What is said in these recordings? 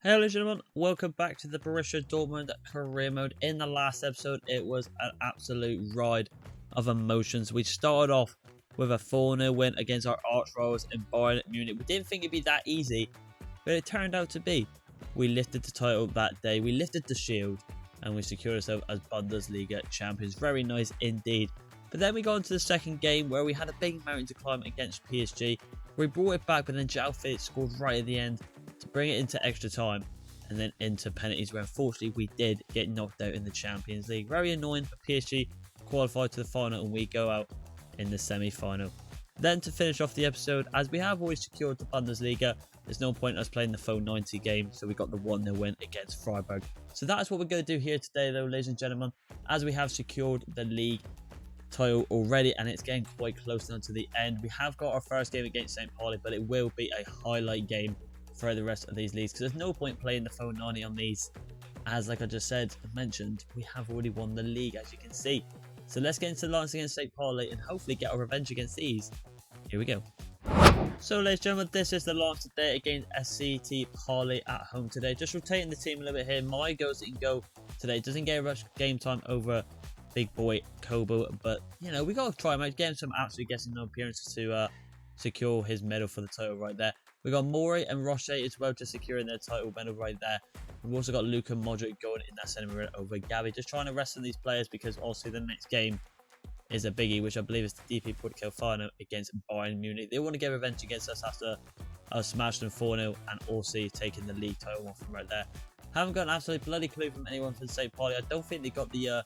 Hello ladies and gentlemen, welcome back to the Borussia Dortmund career mode. In the last episode, it was an absolute ride of emotions. We started off with a 4-0 win against our arch rivals in Bayern Munich. We didn't think it'd be that easy, but it turned out to be. We lifted the title that day, we lifted the shield, and we secured ourselves as Bundesliga champions. Very nice indeed. But then we got into the second game where we had a big mountain to climb against PSG. We brought it back, but then João Felix scored right at the end to bring it into extra time and then into penalties, where unfortunately we did get knocked out in the Champions League. Very annoying for PSG, qualified to the final and we go out in the semi-final. Then to finish off the episode, as we have always secured the Bundesliga, there's no point in us playing the full 90 game, so we got the 1-0 win against Freiburg. So that's what we're going to do here today though, ladies and gentlemen, as we have secured the league title already and it's getting quite close now to the end. We have got our first game against St. Pauli, but it will be a highlight game for the rest of these leagues, because there's no point playing the full 90 on these, as like I just said, mentioned, we have already won the league, as you can see. So let's get into the lines against St. Pauli and hopefully get our revenge against these. Here we go. So ladies and gentlemen, this is the launch today against SCT Pauli at home today. Just rotating the team a little bit here. My goes in go today. Doesn't get much game time over big boy Kobo, but you know, we got to try him out, get him some absolutely getting no appearances to secure his medal for the title right there. We got Mori and Roche as well, just securing their title medal right there. We've also got Luka Modric going in that centre over Gavi, just trying to rest on these players because also the next game is a biggie, which I believe is the DP Portugal final against Bayern Munich. They want to get revenge against us after us smashing them 4-0 and also taking the league title off from right there. Haven't got an absolute bloody clue from anyone from St. Pauli. I don't think they got the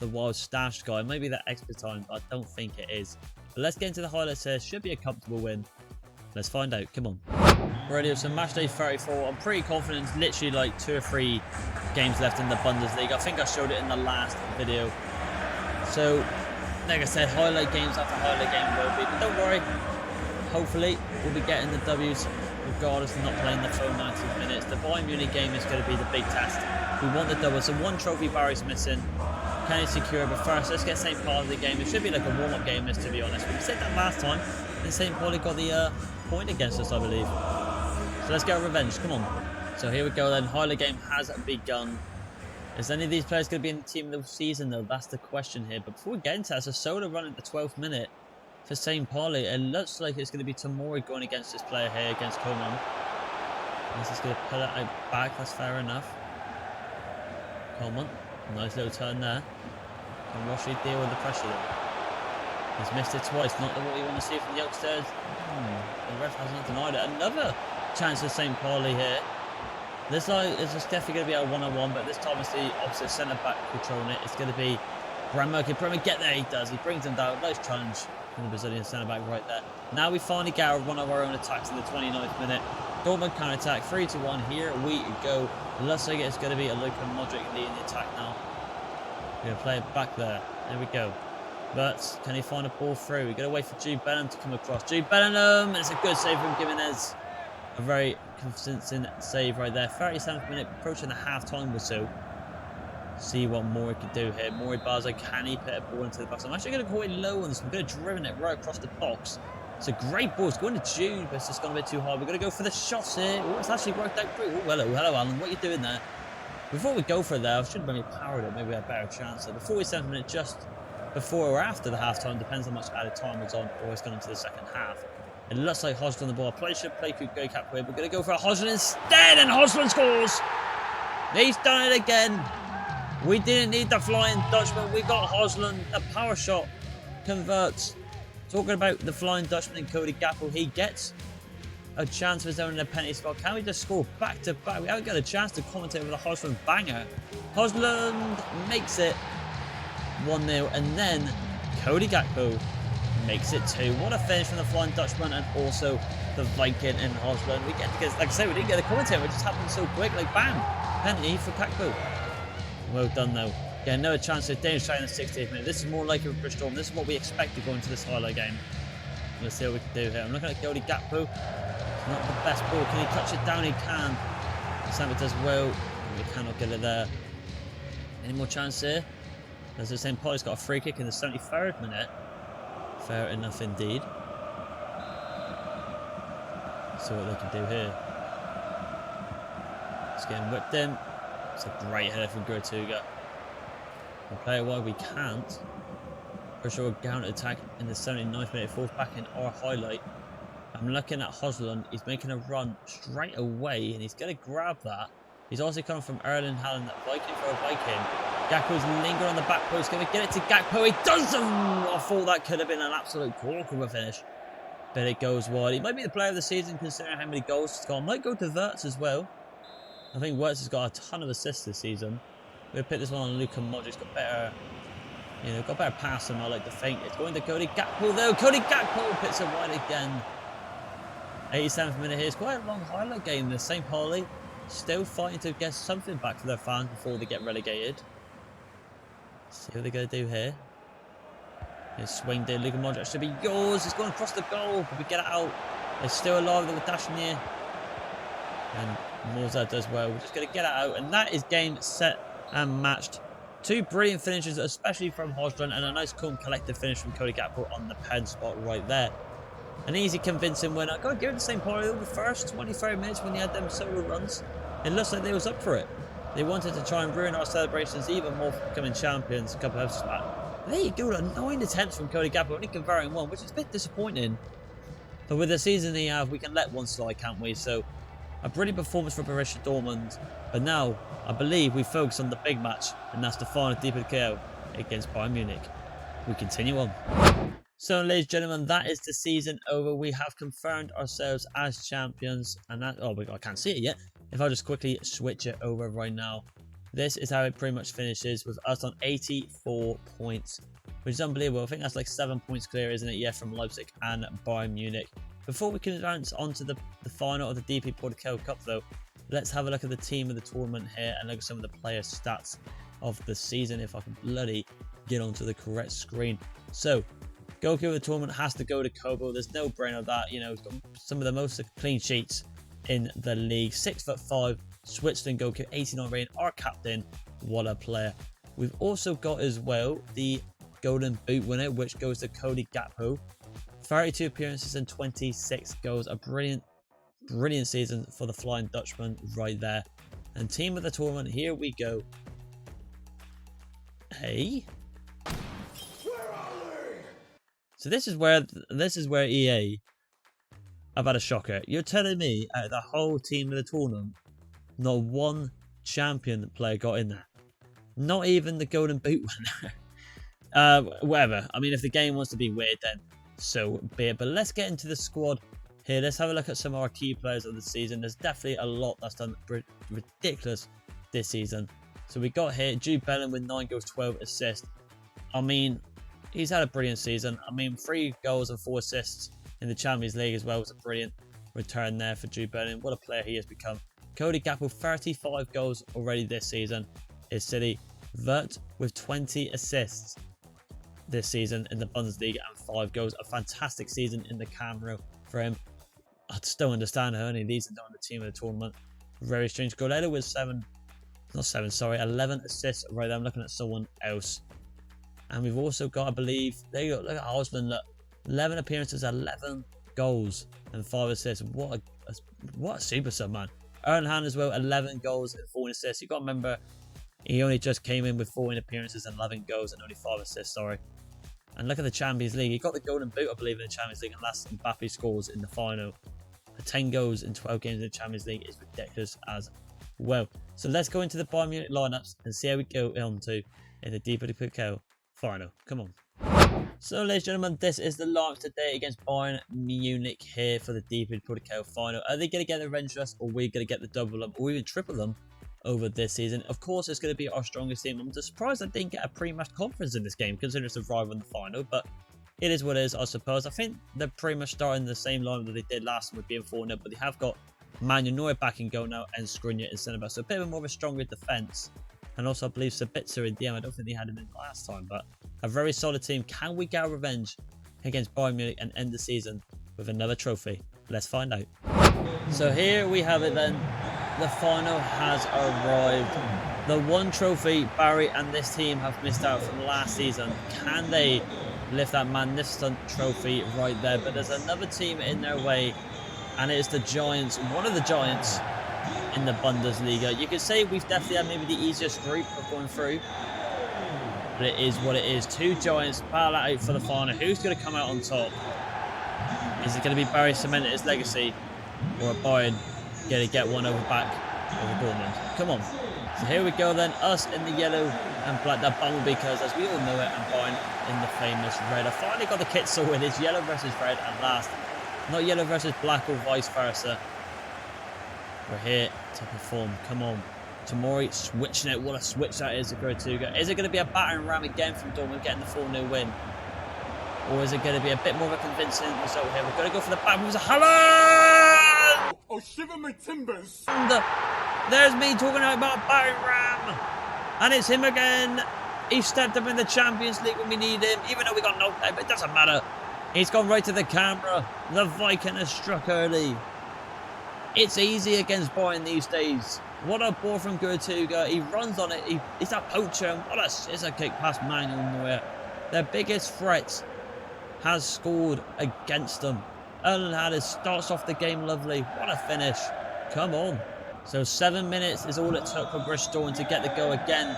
wild stash guy, maybe that extra time, but I don't think it is. But let's get into the highlights here. Should be a comfortable win. Let's find out. Come on. Already with some match day 34. I'm pretty confident. It's literally like 2 or 3 games left in the Bundesliga. I think I showed it in the last video. So, like I said, highlight games after highlight game will be. But don't worry. Hopefully, we'll be getting the W's regardless of not playing the full 90 minutes. The Bayern Munich game is going to be the big test. We want the double. So 1 trophy Barry's missing. Can he secure? But first, let's get St. Pauli the game. It should be like a warm-up game, this, to be honest. We said that last time, and St. Pauli got the point against us, I believe. So let's get our revenge. Come on. So here we go then. Highlight game has begun. Is any of these players going to be in the team of the season, though? That's the question here. But before we get into that, so Soda running at the 12th minute for St. Pauli. It looks like it's going to be Tamori going against this player here, against Coman. This is going to pull it out back. That's fair enough. Coman. Nice little turn there. Can Roshi deal with the pressure there? He's missed it twice. Not what we want to see from the youngsters. The ref hasn't denied it. Another chance for St. Pauli here. This is just definitely going to be a one-on-one, but this time it's the opposite centre-back controlling it. It's going to be Bramo. Can Bramo get there? He does. He brings him down. Nice challenge from the Brazilian centre-back right there. Now we finally get one of our own attacks in the 29th minute. Dortmund counter-attack. 3-1. Here we go. Looks like it's going to be a Luka Modric leading the attack now. We're going to play it back there. There we go. But can he find a ball through? We're going to wait for Jude Bellingham to come across. Jude Bellingham! It's a good save from Gimenez. A very consistent save right there. 37th minute, approaching the half-time whistle. See what Mori can do here. Mori Baza, can he put a ball into the box? I'm actually going to go in low on this. I'm going to driven it right across the box. It's a great ball. It's going to Jude, but it's just gone a bit too hard. We're going to go for the shots here. Oh, it's actually worked out pretty well. Hello, Alan. What are you doing there? Before we go for it there, I should have maybe powered it. Maybe we had a better chance. So the 47th minute, just before or after the half-time, depends how much added time was on, or it's gone into the second half. It looks like Hodgson on the ball. Play should play good go cap here. We're going to go for a Hodgson instead, and Hodgson scores! He's done it again. We didn't need the Flying Dutchman. We got Hodgson. A power shot converts. Talking about the Flying Dutchman and Cody Gakpo, he gets a chance of his own in a penalty spot. Can we just score back to back? We haven't got a chance to commentate with a Hodgson banger. Hodgson makes it 1-0, and then Cody Gakpo makes it 2. What a finish from the Flying Dutchman and also the Viking and Hodgson. We get, like I say, we didn't get a commentator. It just happened so quick, like bam, penalty for Gakpo. Well done though. Yeah, no chance of Danish try in the 60th minute. This is more like a Bristol Storm. This is what we expected going to this highlight game. Let's see what we can do here. I'm looking at Cody Gakpo. It's not the best ball. Can he touch it down? He can. Sam does well. We cannot get it there. Any more chance here? As the St. Pauli's got a free kick in the 73rd minute. Fair enough indeed. See what they can do here. It's getting whipped in. It's a great header from Gertuga. We'll play it while we can't. For sure, counter attack in the 79th minute. Falls back in our highlight. I'm looking at Hosland. He's making a run straight away, and he's going to grab that. He's also coming from Erling Haaland. Viking for a Viking. Gakpo's lingering on the back post. Going to get it to Gakpo. He does them! I thought that could have been an absolute corker of a finish. But it goes wide. He might be the player of the season considering how many goals he's got. Might go to Wirtz as well. I think Wirtz has got a ton of assists this season. We'll put this one on Luka Modric. Got better, got better passing. I like to think. It's going to Cody Gakpo though. Cody Gakpo puts it wide again. 87th minute here. It's quite a long highlight game. The St. Pauli still fighting to get something back for their fans before they get relegated. Let's see what they're going to do here. Here's swing there. Luka Modric should be yours. It's going across the goal. But we get it out. They're still alive. They're dashing here. And Morza does well. We're just going to get it out. And that is game, set, and matched. Two brilliant finishes, especially from Hosland, and a nice calm collective finish from Cody Gakpo on the pen spot right there. An easy convincing win. I've got to give it the same part over the first 25 minutes when he had them solo runs. It looks like they was up for it. They wanted to try and ruin our celebrations even more for becoming champions a couple of episodes back. There you go, 9 attempts from Cody Gakpo, only converting one, which is a bit disappointing. But with the season they have, we can let one slide, can't we? So, a brilliant performance for Borussia Dortmund. But now, I believe we focus on the big match, and that's the final DPKO against Bayern Munich. We continue on. So, ladies and gentlemen, that is the season over. We have confirmed ourselves as champions, and that, I can't see it yet. If I just quickly switch it over right now, this is how it pretty much finishes with us on 84 points, which is unbelievable. I think that's like 7 points clear, isn't it? Yeah, from Leipzig and Bayern Munich. Before we can advance on to the final of the DP Portugal Cup, though, let's have a look at the team of the tournament here and look at some of the player stats of the season. If I can bloody get onto the correct screen. So, goalkeeper of the tournament has to go to Kobo. There's no brainer of that. You know, he's got some of the most clean sheets in the league. 6'5", Switzerland goalkeeper, 89 rating, our captain. What a player. We've also got as well the Golden Boot winner, which goes to Cody Gakpo. 32 appearances and 26 goals. A brilliant season for the Flying Dutchman right there. And team of the tournament, here we go. Hey. So this is where EA have had a shocker. You're telling me out of the whole team of the tournament, not one champion player got in there. Not even the Golden Boot winner. Whatever. I mean, if the game wants to be weird, then so be it. But let's get into the squad here. Let's have a look at some of our key players of the season. There's definitely a lot that's done ridiculous this season. So we got here Jude Bellingham with 9 goals, 12 assists. I mean, he's had a brilliant season. I mean, 3 goals and 4 assists in the Champions League as well was a brilliant return there for Jude Bellingham. What a player he has become. Cody Gakpo, 35 goals already this season. Is City. Wirtz with 20 assists this season in the Bundesliga and 5 goals. A fantastic season in the Camero for him. I just don't understand how any of these are done on the team of the tournament. Very strange. Goleta with 11 assists right there. I'm looking at someone else. And we've also got, I believe, there you go, look at Hosland, look. 11 appearances, 11 goals and 5 assists. What a super sub, man. Erling Haaland as well, 11 goals and 4 assists. You've got to remember, he only just came in with 14 appearances and 11 goals and only 5 assists, sorry. And look at the Champions League. He got the Golden Boot, I believe, in the Champions League, and last Mbappe scores in the final. 10 goals in 12 games in the Champions League is ridiculous as well. So let's go into the Bayern Munich lineups and see how we go on to in the DPKO final. Come on. So, ladies and gentlemen, this is the lineup today against Bayern Munich here for the DPKO final. Are they going to get the revenge us, or are we going to get the double them, or even triple them over this season? Of course, it's going to be our strongest team. I'm just surprised I didn't get a pre-match conference in this game, considering it's a rival in the final, but it is what it is, I suppose. I think they're pretty much starting the same line that they did last time with being 4-0, but they have got Manuel Neuer back in goal now and Skriniar in centre back, so a bit more of a stronger defence. And also, I believe Sabitzer in DM. I don't think they had him in last time, but a very solid team. Can we get revenge against Bayern Munich and end the season with another trophy? Let's find out. So here we have it then. The final has arrived. The one trophy Barry and this team have missed out from last season. Can they lift that magnificent trophy right there? But there's another team in their way, and it's the Giants. One of the Giants in the Bundesliga. You could say we've definitely had maybe the easiest group of going through. But it is what it is. Two giants battle out for the final. Who's going to come out on top? Is it going to be Barry cementing his legacy? Or Bayern going to get one over back over Dortmund? Come on. So here we go then. Us in the yellow and black. That Bumblebee colours as we all know it. And Bayern in the famous red. I finally got the kit sorted. It's yellow versus red at last. Not yellow versus black or vice versa. We're here to perform. Come on. Tomori switching it. What a switch that is to Gertuga. Is it going to be a battering ram again from Dortmund getting the 4-0 win? Or is it going to be a bit more of a convincing result here? We're going to go for the back. It was a Haaland! Oh, shiver my timbers! And there's me talking about a battering ram. And it's him again. He stepped up in the Champions League when we need him. Even though we got knocked out, but it doesn't matter. He's gone right to the camera. The Viking has struck early. It's easy against Bayern these days. What a ball from Gertuga. He runs on it. He's a poacher. What a scissor kick past Manuel Neuer. Their biggest threat has scored against them. Erling Haaland starts off the game lovely. What a finish. Come on. So 7 minutes is all it took for Borussia Dortmund to get the go again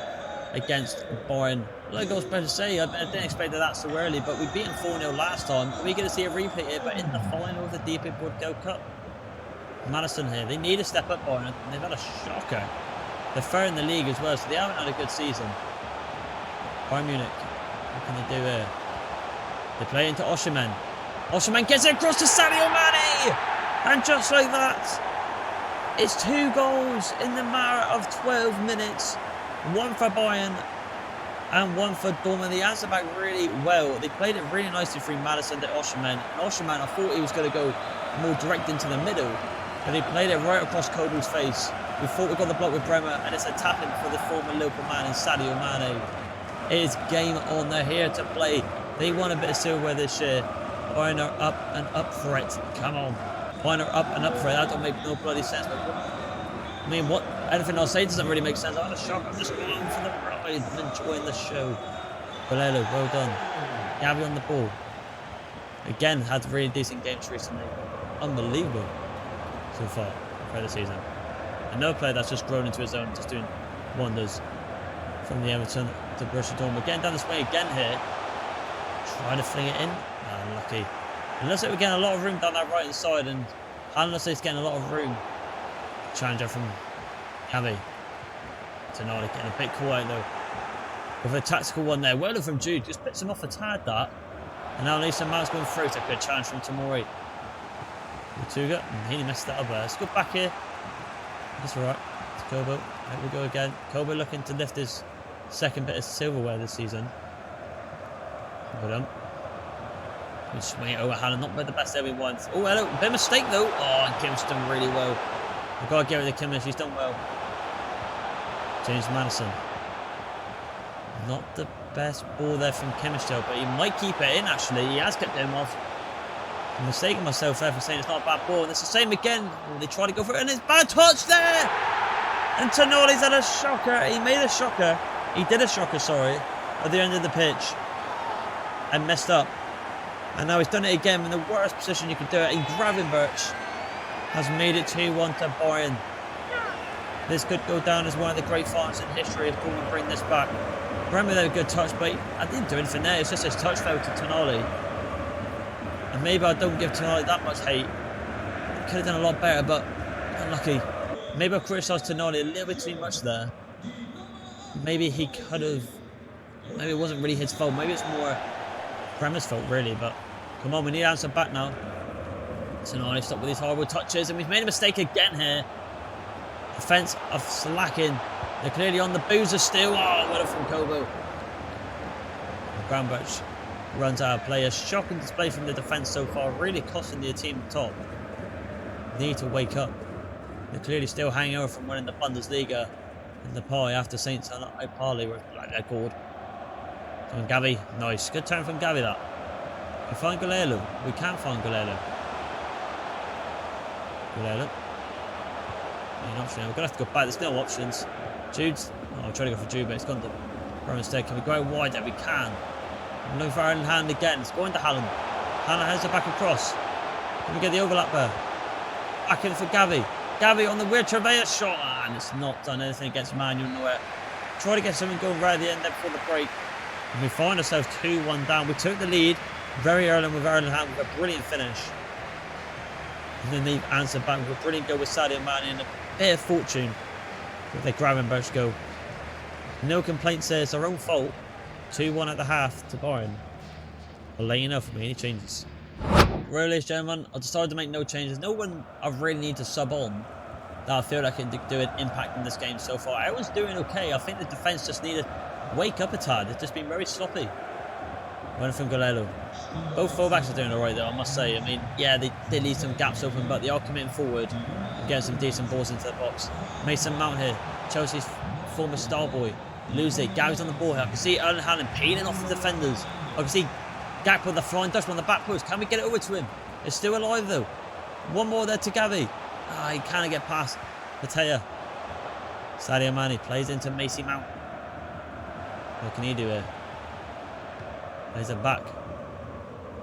against Bayern. Like I was about to say, I didn't expect that so early, but we beat them 4-0 last time. We're going to see a replay here, but in the final of the DP Bordeaux Cup. Madison here, they need to step up Bayern, and they've had a shocker. They're third in the league as well, so they haven't had a good season. Bayern Munich, what can they do here? They play into Osimhen. Osimhen gets it across to Sadio Mane! And just like that, it's 2 goals in the matter of 12 minutes. One for Bayern and one for Dortmund. They answered back really well. They played it really nicely through Madison to Osimhen. And Osimhen, I thought he was going to go more direct into the middle. But he played it right across Kobel's face. We thought we got the block with Bremer, and it's a tap-in for the former Liverpool man in Sadio Mane. It is game on. They're here to play. They won a bit of silverware this year. Bayern are up and up for it. Come on. Bayern are up and up for it. That don't make no bloody sense. But I mean, what? Anything I'll say doesn't really make sense. I'm a shock. I'm just going for the ride and enjoying the show. Bolelo, well done. Gavi on the ball. Again, had really decent games recently. Unbelievable so far for the season. Another player that's just grown into his own, just doing wonders from the Everton to Borussia Dortmund. Getting down this way again here. Trying to fling it in. Unlucky. It looks like we're getting a lot of room down that right hand side, and Haaland looks like he's getting a lot of room. Challenger from Gavi. Tonali getting a bit caught out though. With a tactical one there. Well done from Jude. Just picks him off a tad that. And now Mason Mount's going through. It's a good challenge from Tomori. Gertuga. And he messed that up there. Let's go back here. That's alright. It's Kobo. Here we go again. Kobo looking to lift his second bit of silverware this season. Well done. Good swing it over Haaland. Not by the best there we want. Oh, hello. Bit of mistake though. Oh, and Kim's done really well. We've got to get rid of Kimmich. He's done well. James Madison. Not the best ball there from Kimmich still, but he might keep it in actually. He has kept him off. I'm mistaking myself there for saying it's not a bad ball. And it's the same again. Oh, they try to go for it and it's bad touch there! And Tonali's had a shocker. He made a shocker. He did a shocker, sorry, at the end of the pitch. And messed up. And now he's done it again in the worst position you could do it. And Gravenberch has made it 2-1 to Bayern. This could go down as one of the great finals in history if Dortmund bring this back. Bremer had a good touch, but I didn't do anything there. It's just his touch fell to Tonali. And maybe I don't give Tonali that much hate. Could have done a lot better, but unlucky. Maybe I criticised Tonali a little bit too much there. Maybe he could have... Maybe it wasn't really his fault. Maybe it's more Bremer's fault, really. But come on, we need to answer back now. Tonali stopped with these horrible touches, and we've made a mistake again here. Defence of slacking. They're clearly on the boozer still. Oh, what a from Kobo. Gravenberch runs out of play. A shocking display from the defence so far, really costing the team top. They need to wake up. They're clearly still hanging over from winning the Bundesliga in the pie after Saints and Parley were like they're called. And Gavi, nice. Good turn from Gavi that. We find Galelo. We can find Galelo. Galelo. An option. We're going to have to go back. There's no options. Jude's... Oh, I'm trying to go for Jude, but it's gone to Bremer instead. Can we go out wide there? We can. I'm looking for Erling Haaland again. It's going to Haaland. Haaland has it back across. Can we get the overlap there? Back in for Gavi. Gavi on the weird Trevea shot, and it's not done anything against Manuel Neuer. Try to get something going right at the end there before the break. And we find ourselves 2-1 down. We took the lead very early with Erling Haaland with a brilliant finish. And then they've answered back with a brilliant goal with Sadio Mane and a bit of fortune. But they grab and both go. No complaints there. It's our own fault. 2-1 at the half to Bayern. I'll let you know if any changes. Right, ladies and gentlemen, I decided to make no changes. No one I really need to sub on that I feel like I can do an impact in this game so far. Everyone's doing okay. I think the defence just need to wake up a tad. It's just been very sloppy. One from Galelo. Both fullbacks are doing alright though, I must say. I mean, yeah, they leave some gaps open, but they are committing forward and getting some decent balls into the box. Mason Mount here, Chelsea's former star boy. Lose it. Gavi's on the ball here. I can see Erling Haaland peeling off the defenders. I can see Gakpo with the flying Dutchman on the back post. Can we get it over to him? It's still alive though. One more there to Gavi. He can't get past Mateo. Sadio Mane plays into Mason Mount. What can he do here? Plays it back.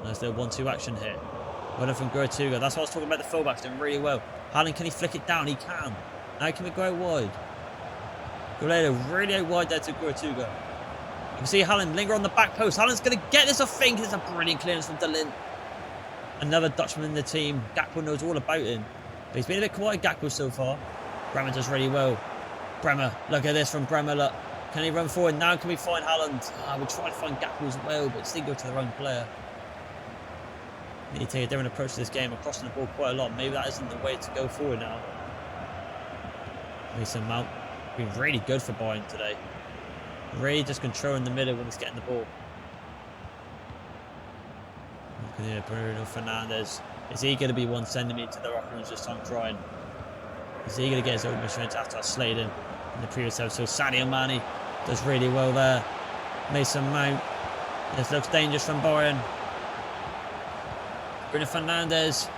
Nice little 1-2 action here. Well done from Guerrero. That's what I was talking about, the fullbacks doing really well. Haaland, can he flick it down? He can. Now can we go out wide? Guerrero really out wide there to Guerrero. You can see Haaland linger on the back post. Haaland's going to get this, I think. It's a brilliant clearance from De Ligt. Another Dutchman in the team. Gakpo knows all about him. But he's been a bit quiet, Gakpo, so far. Bremer does really well. Bremer, look at this from Bremer. Look. Can he run forward? Now can we find Haaland? We'll try to find Gakpo as well, but still go to the wrong player. Need to take a different approach to this game. We're crossing the ball quite a lot. Maybe that isn't the way to go forward now. Mason Mount been really good for Bayern today. Really just controlling the middle when he's getting the ball. Yeah, Bruno Fernandes. Is he going to be one sending me to the rock this time trying? Is he going to get his own mission after I slayed him in the previous episode? Sadio Mane does really well there. Mason Mount. This looks dangerous from Bayern. Bruno Fernandes.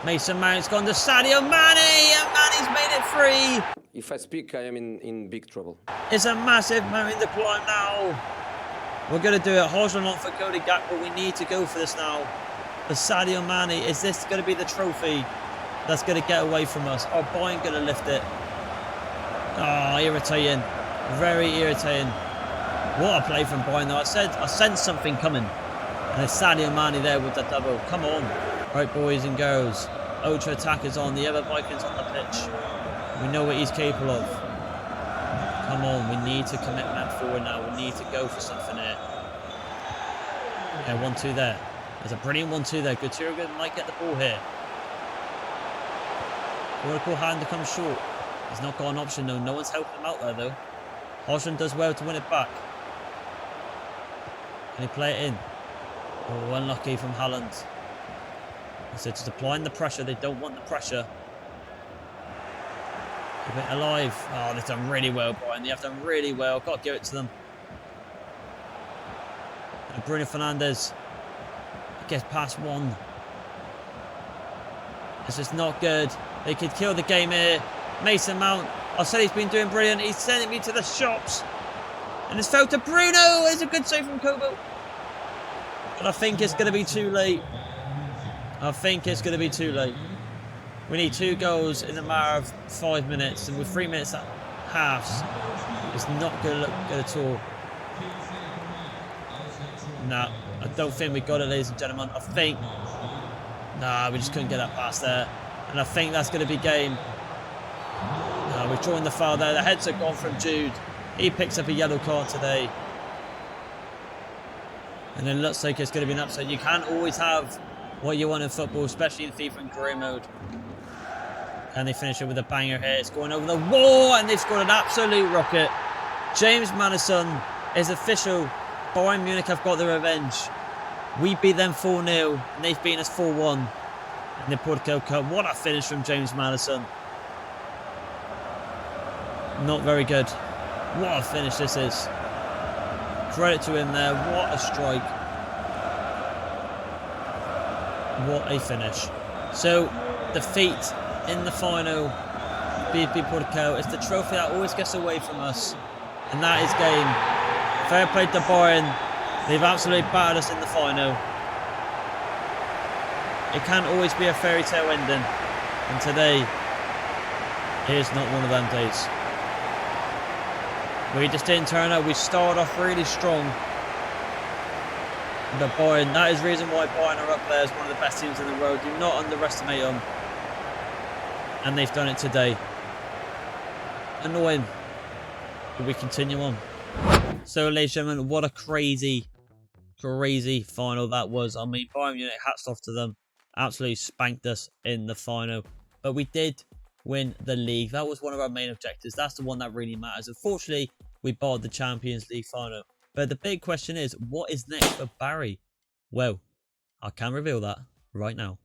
Mason Mount's gone to Sadio Mane, and Mane's made it free. If I speak, I am in big trouble. It's a massive mountain to climb now. We're going to do it. Haaland on for Cody Gakpo. We need to go for this now. For Sadio Mane, is this going to be the trophy that's going to get away from us? Or Bayern going to lift it? Oh, irritating. Very irritating. What a play from Bayern though. I sensed something coming. And it's Sadio Mane there with the double. Come on. Right, boys and girls. Ultra attackers on. The other Vikings on the pitch. We know what he's capable of. Come on, we need to commit man forward now. We need to go for something here. Yeah, 1-2 there. There's a brilliant 1-2 there. Gutierrez might get the ball here. Oracle hand to come short. He's not got an option though. No one's helping him out there though. Haaland does well to win it back. Can he play it in? Oh, unlucky from Haaland. So just applying the pressure. They don't want the pressure. Keep it alive. Oh, they've done really well, Brian. They have done really well. Got to give it to them. And Bruno Fernandes gets past one. This is not good. They could kill the game here. Mason Mount. I said he's been doing brilliant. He's sending me to the shops. And it's fell to Bruno. It's a good save from Kobo. But I think it's going to be too late. I think it's going to be too late. We need 2 goals in a matter of 5 minutes. And with 3 minutes at halves, it's not going to look good at all. No, I don't think we got it, ladies and gentlemen. I think... Nah, we just couldn't get that pass there. And I think that's going to be game. We're drawing the foul there. The heads are gone from Jude. He picks up a yellow card today. And it looks like it's going to be an upset. You can't always have what you want in football, especially in FIFA and career mode. And they finish it with a banger here. It's going over the wall, and they've scored an absolute rocket. James Madison is official. Bayern Munich have got the revenge. We beat them 4-0, and they've beaten us 4-1 in the Portugal Cup. What a finish from James Madison. Not very good. What a finish this is. Credit to him there. What a strike. What a finish. So, defeat in the final. BP Portugal. It's the trophy that always gets away from us. And that is game. Fair play to Bayern. They've absolutely battered us in the final. It can't always be a fairy tale ending. And today, Here's not one of them days. We just didn't turn up. We started off really strong. But Bayern, that is the reason why Bayern are up there as one of the best teams in the world. Do not underestimate them. And they've done it today. Annoying. But we continue on. So, ladies and gentlemen, what a crazy final that was. I mean, Bayern Munich, hats off to them. Absolutely spanked us in the final. But we did win the league. That was one of our main objectives. That's the one that really matters. Unfortunately, we barred the Champions League final. But the big question is, what is next for Barry? Well, I can reveal that right now.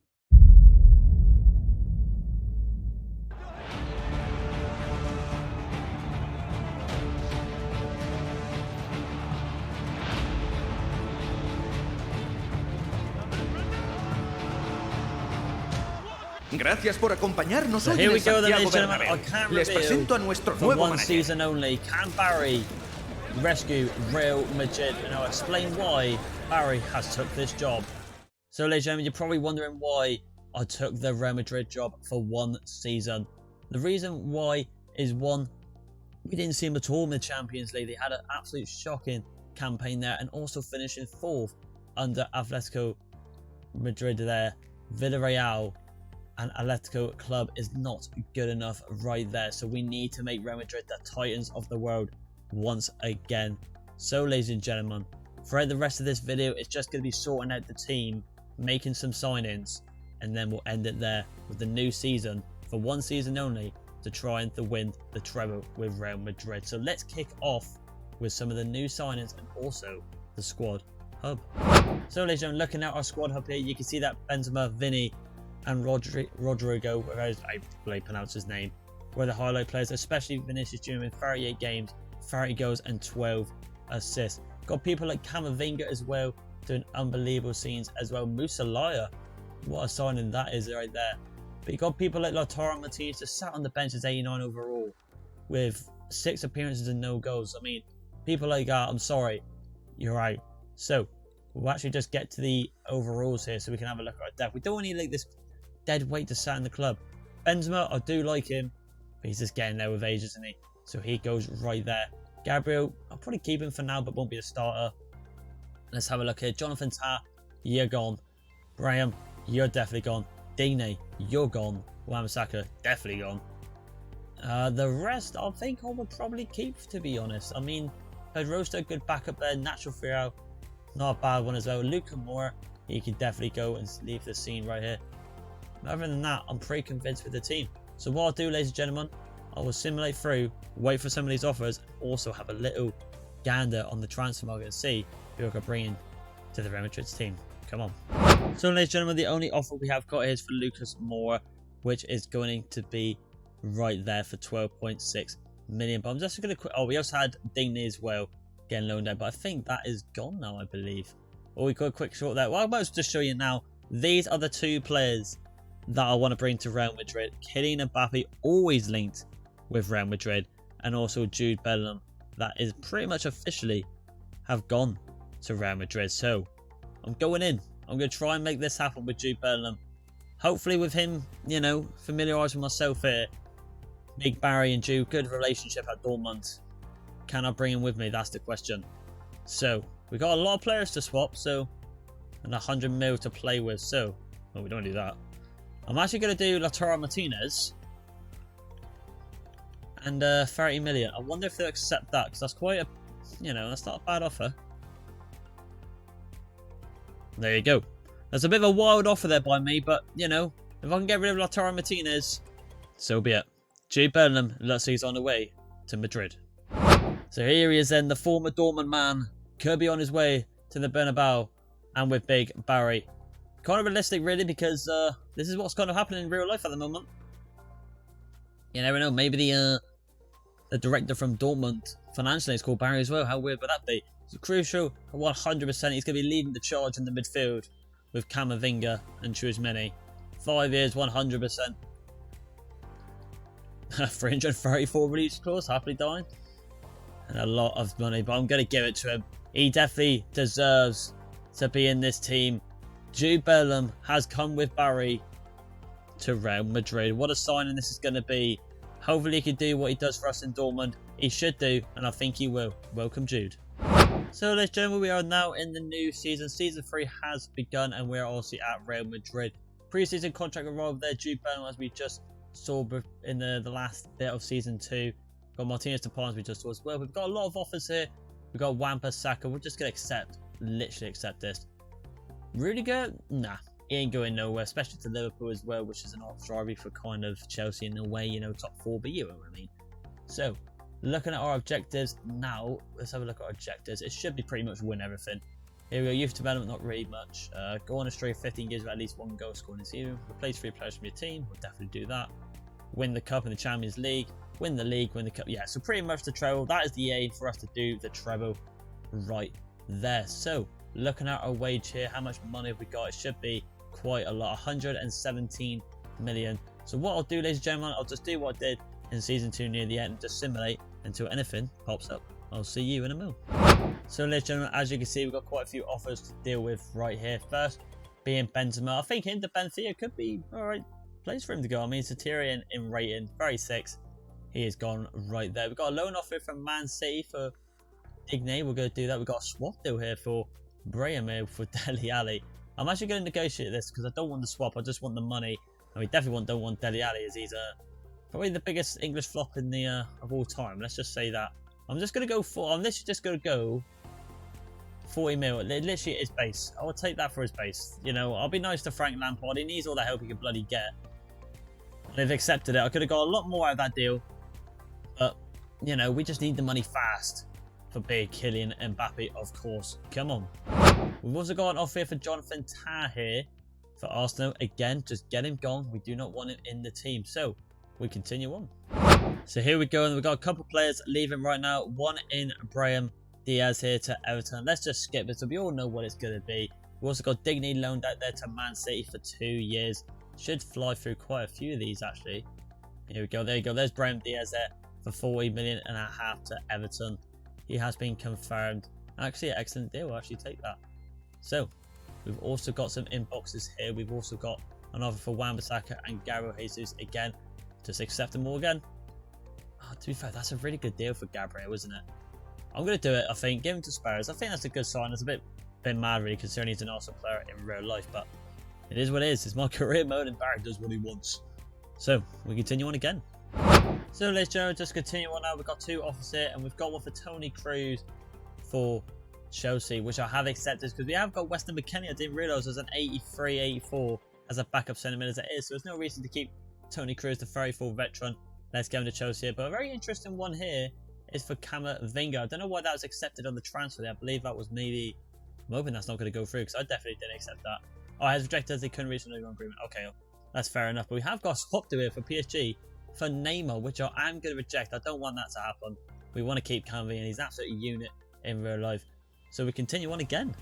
Gracias por acompañarnos So hoy here en we el go then, Santiago ladies and gentlemen. I Bernabéu. can Les presento a reveal nuestro for nuevo one manager. season only, can Barry rescue Real Madrid? And I'll explain why Barry has took this job. So ladies and gentlemen, you're probably wondering why I took the Real Madrid job for one season. The reason why is, one, we didn't see them at all in the Champions League. They had an absolute shocking campaign there, and also finishing 4th under Atletico Madrid there. Villarreal and Atletico Club is not good enough right there. So we need to make Real Madrid the titans of the world once again. So ladies and gentlemen, throughout the rest of this video, it's just going to be sorting out the team, making some signings, and then we'll end it there with the new season, for one season only, to try and win the treble with Real Madrid. So let's kick off with some of the new signings and also the squad hub. So ladies and gentlemen, looking at our squad hub here, you can see that Benzema, Vinny and Rodrigo, whereas I probably pronounce his name, were the highlight players, especially Vinicius Junior in 38 games, 30 goals and 12 assists. Got people like Camavinga as well, doing unbelievable scenes as well. Musalaya, what a signing that is right there. But you got people like Lautaro Martinez just sat on the bench as 89 overall with 6 appearances and no goals. I mean, people like that, I'm sorry, you're out. So we'll actually just get to the overalls here so we can have a look at our depth. We don't want any like this dead weight to sat in the club. Benzema, I do like him, but he's just getting there with age, isn't he? So he goes right there. Gabriel, I'll probably keep him for now, but won't be a starter. Let's have a look here. Jonathan Tah, you're gone. Graham, you're definitely gone. Dine, you're gone. Wan-Bissaka, definitely gone. The rest, I think I would probably keep, to be honest. I mean, Pedrosa, good backup there. Natural Fiao, not a bad one as well. Luka Moore, he could definitely go and leave the scene right here. Other than that, I'm pretty convinced with the team. So what I'll do, ladies and gentlemen, I will simulate through, wait for some of these offers, and also have a little gander on the transfer market and see who I can bring in to the Real Madrid's team. Come on. So ladies and gentlemen, the only offer we have got here is for Lucas Moura, which is going to be right there for 12.6 million. But I'm just going to... Oh, we also had Digne as well getting loaned out, but I think that is gone now, I believe. Or we got a quick short there. Well, I might just show you now. These are the 2 players that I want to bring to Real Madrid. Kylian Mbappe, always linked with Real Madrid, and also Jude Bellingham, that is pretty much officially have gone to Real Madrid. So I'm going in. I'm going to try and make this happen with Jude Bellingham. Hopefully with him, you know, familiarising myself here. Big Barry and Jude, good relationship at Dortmund. Can I bring him with me? That's the question. So we got a lot of players to swap, so, and 100 mil to play with. So, well, we don't do that. I'm actually going to do Lautaro Martinez and 30 million. I wonder if they'll accept that, because that's quite a, you know, that's not a bad offer. There you go. That's a bit of a wild offer there by me, but, you know, if I can get rid of Lautaro Martinez, so be it. Jude Bellingham, let's see, he's on the way to Madrid. So here he is then, the former Dortmund man. Could be on his way to the Bernabeu, and with Big Barry. Kind of realistic, really, because this is what's kind of happening in real life at the moment. You never know, maybe the director from Dortmund financially is called Barry as well. How weird would that be? It's crucial, 100%. He's going to be leading the charge in the midfield with Camavinga and Tchouameni. 5 years, 100%. 334 release clause, happily dying. And a lot of money, but I'm going to give it to him. He definitely deserves to be in this team. Jude Bellingham has come with Barry to Real Madrid. What a signing this is going to be. Hopefully he can do what he does for us in Dortmund. He should do, and I think he will. Welcome, Jude. So, ladies and gentlemen, we are now in the new season. Season 3 has begun, and we are also at Real Madrid. Pre-season contract arrived there, Jude Bellingham, as we just saw in the last bit of Season 2. Got Martinez to Pons, we just saw as well. We've got a lot of offers here. We've got Wampa, Saka. We're just going to accept, literally accept this. Rudiger? Nah, he ain't going nowhere, especially to Liverpool as well, which is an arbitrary for kind of Chelsea in a way, you know, top 4, but you know what I mean. So, looking at our objectives now, let's have a look at our objectives. It should be pretty much win everything. Here we go, youth development, not really much. Go on a streak of 15 games with at least 1 goal scored in the season. Replace 3 players from your team, we'll definitely do that. Win the cup in the Champions League, win the league, win the cup. Yeah, so pretty much the treble. That is the aim for us to do the treble right there. So, looking at our wage here, how much money have we got? It should be quite a lot, 117 million. So what I'll do, ladies and gentlemen, I'll just do what I did in Season 2 near the end and just simulate until anything pops up. I'll see you in a minute. So, ladies and gentlemen, as you can see, we've got quite a few offers to deal with right here. First being Benzema. I think him to Benfica could be alright place for him to go. I mean, Satirian in rating, very 6. He is gone right there. We've got a loan offer from Man City for Digne. We're going to do that. We've got a swap deal here for Brahim for Dele Alli. I'm actually going to negotiate this because I don't want the swap. I just want the money. And we definitely don't want Dele Alli, as he's probably the biggest English flop in the of all time. Let's just say that. I'm just going to go for. I'm literally just going to go 40 mil. Literally his base. I will take that for his base. You know, I'll be nice to Frank Lampard. He needs all the help he can bloody get. And they've accepted it. I could have got a lot more out of that deal. But, you know, we just need the money fast for big Kylian Mbappe, of course. Come on. We've also got an offer here for Jonathan Tah here for Arsenal. Again, just get him gone. We do not want him in the team. So, we continue on. So here we go. And we've got a couple of players leaving right now. One in Brahim Diaz here to Everton. Let's just skip this so we all know what it's going to be. We've also got Digne loaned out there to Man City for 2 years. Should fly through quite a few of these, actually. Here we go. There you go. There's Brahim Diaz there for 40.5 million to Everton. He has been confirmed. Actually, an excellent deal. I'll actually take that. So, we've also got some inboxes here. We've also got an offer for Wan-Bissaka and Gabriel Jesus again. Just accept them all again. Oh, to be fair, that's a really good deal for Gabriel, isn't it? I'm going to do it, I think. Give him to Spurs. I think that's a good sign. It's a bit mad, really, considering he's an Arsenal player in real life. But it is what it is. It's my career mode, and Barry does what he wants. So, we continue on again. So, ladies and gentlemen, just continue on now. We've got 2 offers here, and we've got one for Tony Cruz for Chelsea, which I have accepted because we have got Weston McKennie. I didn't realise there's an 83, 84 as a backup centre mid as it is, so there's no reason to keep Tony Cruz, the 34 veteran. Let's go into Chelsea here. But a very interesting one here is for Camavinga. I don't know why that was accepted on the transfer there. I believe that was maybe. I'm hoping that's not going to go through because I definitely didn't accept that. Oh, I has rejected as they couldn't reach an agreement. Okay, that's fair enough. But we have got a swap deal here for PSG for Neymar, which I am going to reject. I don't want that to happen. We want to keep Camavinga. He's absolutely a unit in real life. So we continue on again.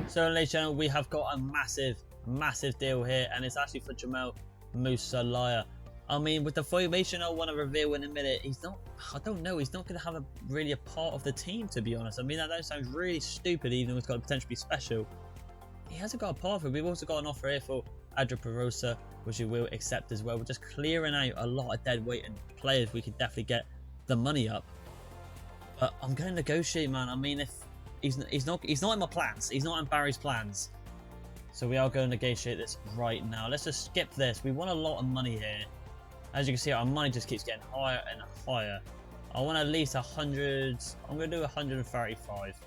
So, ladies and gentlemen, we have got a massive deal here, and it's actually for Jamal Musiala. I mean, with the formation I want to reveal in a minute, he's not. I don't know. He's not going to have really a part of the team, to be honest. I mean, that sounds really stupid, even though it's got to potentially be special. He hasn't got a part of it. We've also got an offer here for Adria Perosa, which we will accept as well. We're just clearing out a lot of dead weight and players. We could definitely get the money up. But I'm going to negotiate, man. I mean, if he's not in my plans. He's not in Barry's plans. So we are going to negotiate this right now. Let's just skip this. We want a lot of money here. As you can see, our money just keeps getting higher and higher. I want at least 100. I'm going to do 135.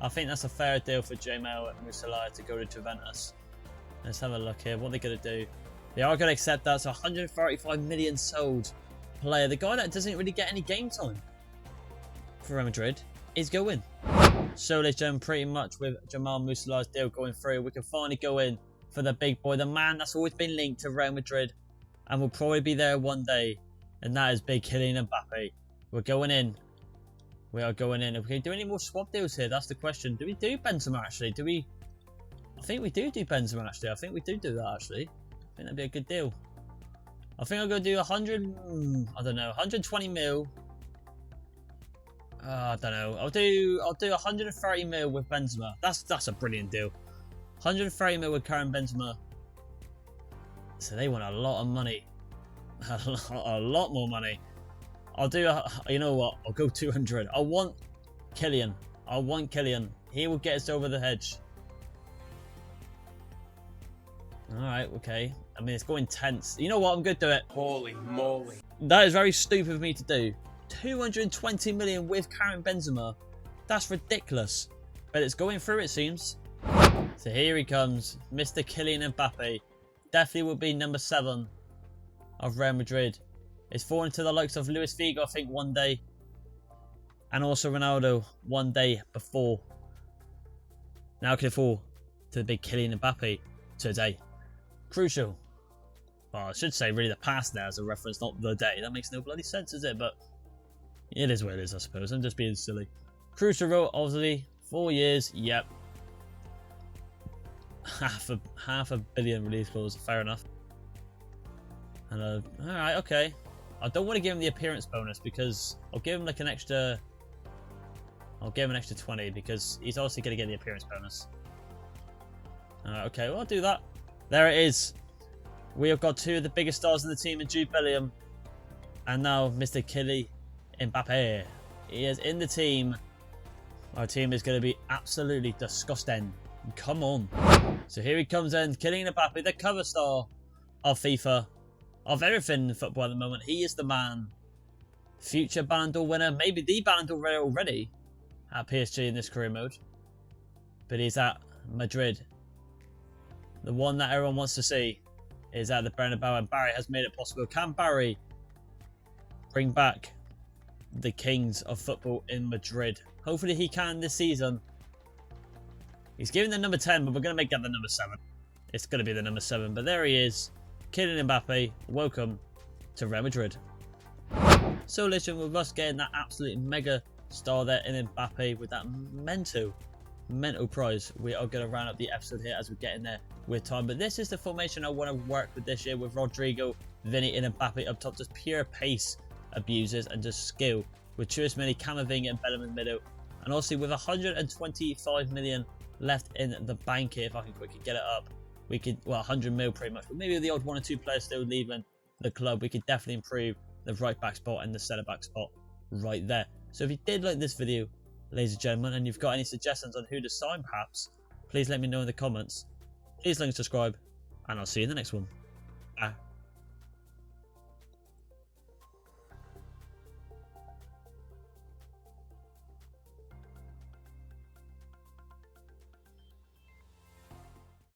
I think that's a fair deal for Jamal Musiala to go to Juventus. Let's have a look here. What are they going to do? They are going to accept that. So 135 million sold player. The guy that doesn't really get any game time for Real Madrid is going. So, ladies and gentlemen, pretty much with Jamal Musiala's deal going through, we can finally go in for the big boy, the man that's always been linked to Real Madrid and will probably be there one day, and that is big Kylian Mbappe. We're going in. We are going in. If we can do any more swap deals here, that's the question. Do we do Benzema actually? Do we? I think we do Benzema actually. I think we do that actually. I think that'd be a good deal. I think I'm going to do 100. I don't know, 120 mil. I don't know. I'll do 130 mil with Benzema. That's a brilliant deal. 130 mil with Karim Benzema. So they want a lot of money. A lot more money. I'll do, you know what? I'll go 200. I want Kylian. I want Kylian. He will get us over the hedge. Alright, okay. I mean, it's going tense. You know what? I'm going to do it. Holy moly. That is very stupid of me to do. 220 million with Karim Benzema. That's ridiculous. But it's going through, it seems. So here he comes. Mr. Kylian Mbappe. Definitely will be number 7 of Real Madrid. It's fallen to the likes of Luis Figo, I think, one day. And also Ronaldo one day before. Now can it fall to the big Kylian Mbappe today. Crucial. Well, I should say really the past now as a reference, not the day. That makes no bloody sense, does it? But it is what it is, I suppose. I'm just being silly. Crucial role, obviously. 4 years, yep. Half a billion release clause, fair enough. And alright, okay. I don't want to give him the appearance bonus because I'll give him like an extra. I'll give him an extra 20 because he's obviously going to get the appearance bonus. Okay, well, I'll do that. There it is. We have got 2 of the biggest stars in the team in Jude Bellingham. And now Mr. Kylian Mbappe. He is in the team. Our team is going to be absolutely disgusting. Come on. So here he comes in. Kylian Mbappe, the cover star of FIFA. Of everything in football at the moment. He is the man. Future Ballon d'Or winner. Maybe the Ballon d'Or winner already at PSG in this career mode. But he's at Madrid. The one that everyone wants to see is at the Bernabeu, and Barry has made it possible. Can Barry bring back the kings of football in Madrid? Hopefully he can this season. He's giving the number 10, but we're going to make that the number 7. It's going to be the number 7, but there he is. Kylian Mbappe, welcome to Real Madrid. So listen, with us getting that absolute mega star there in Mbappe with that mental prize, we are going to round up the episode here as we get in there with time. But this is the formation I want to work with this year with Rodrigo, Vinny and Mbappe up top. Just pure pace abusers and just skill with Chouameni, Camavinga and Bellingham in the middle. And also with 125 million left in the bank here, if I can quickly get it up. We could, well, 100 mil pretty much, but maybe the odd 1 or 2 players still leaving the club, we could definitely improve the right back spot and the centre back spot right there. So if you did like this video, ladies and gentlemen, and you've got any suggestions on who to sign perhaps, please let me know in the comments. Please like and subscribe, and I'll see you in the next one. Bye.